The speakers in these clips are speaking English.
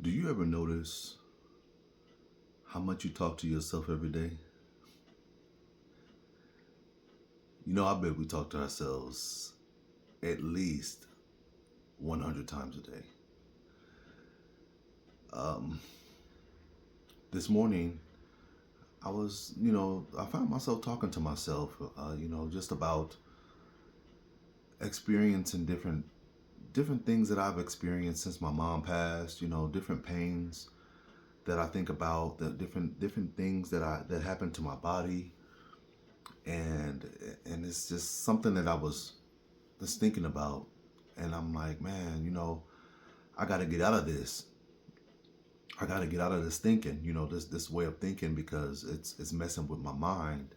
Do you ever notice how much you talk to yourself every day? I bet we talk to ourselves at least 100 times a day. Um, this morning, I found myself talking to myself, just about experiencing different things that I've experienced since my mom passed. Different pains that I think about, the different things that happened to my body, and it's just something that I was just thinking about, and I'm like, man, I got to get out of this. I got to get out of this thinking, this way of thinking, because it's messing with my mind.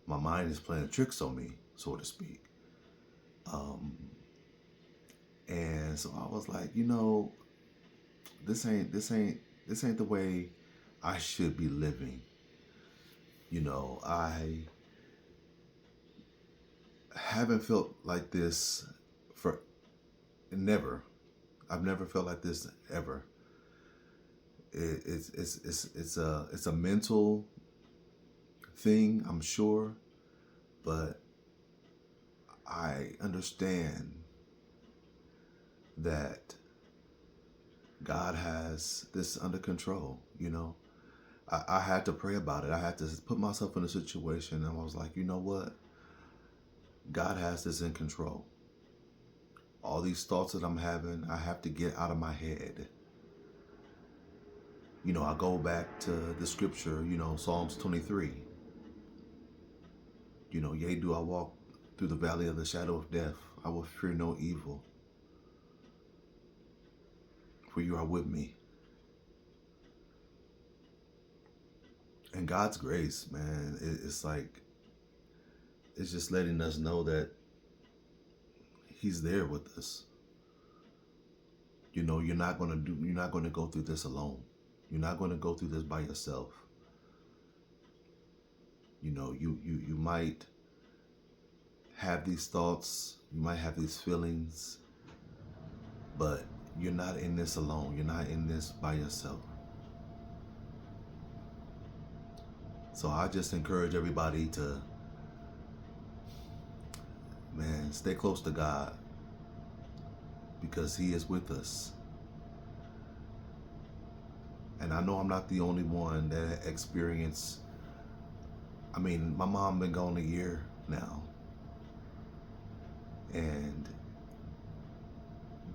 My mind is playing tricks on me, so to speak. Um, and so I was like, this ain't the way I should be living. I haven't felt like this for never. I've never felt like this ever. It's a mental thing, I'm sure, but I understand that God has this under control. I had to pray about it. I had to put myself in a situation, and I was like, you know what? God has this in control. All these thoughts that I'm having, I have to get out of my head. I go back to the scripture, Psalms 23. Yea, do I walk through the valley of the shadow of death, I will fear no evil, for you are with me. And God's grace, man, it's like, it's just letting us know that He's there with us. You're not gonna go through this alone. You're not gonna go through this by yourself. You might have these thoughts, you might have these feelings, but you're not in this alone. You're not in this by yourself. So I just encourage everybody to, man, stay close to God, because He is with us. And I know I'm not the only one that experienced, my mom been gone a year now, and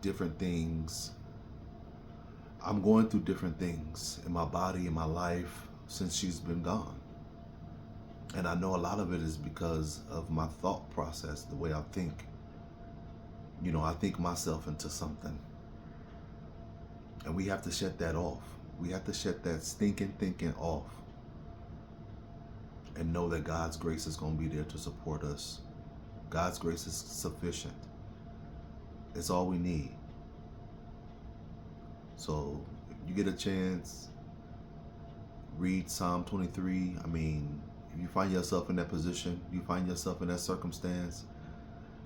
different things, I'm going through different things in my body, in my life, since she's been gone. And I know a lot of it is because of my thought process, the way I think. I think myself into something. And we have to shut that off. We have to shut that stinking thinking off. And know that God's grace is going to be there to support us. God's grace is sufficient. It's all we need. So if you get a chance, read Psalm 23. If you find yourself in that position, you find yourself in that circumstance,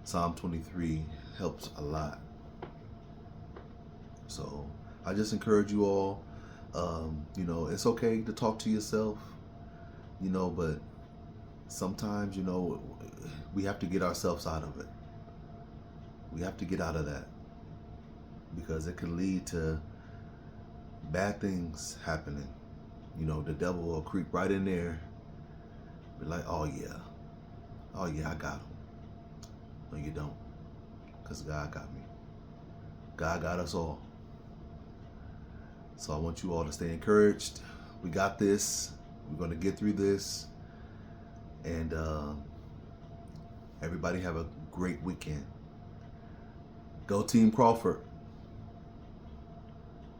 Psalm 23 helps a lot. So I just encourage you all, it's okay to talk to yourself, but sometimes, we have to get ourselves out of it. We have to get out of that, because it can lead to bad things happening. The devil will creep right in there, be like, oh yeah, I got him. No, you don't, because God got me. God got us all. So I want you all to stay encouraged. We got this. We're going to get through this. And everybody have a great weekend. Go Team Crawford.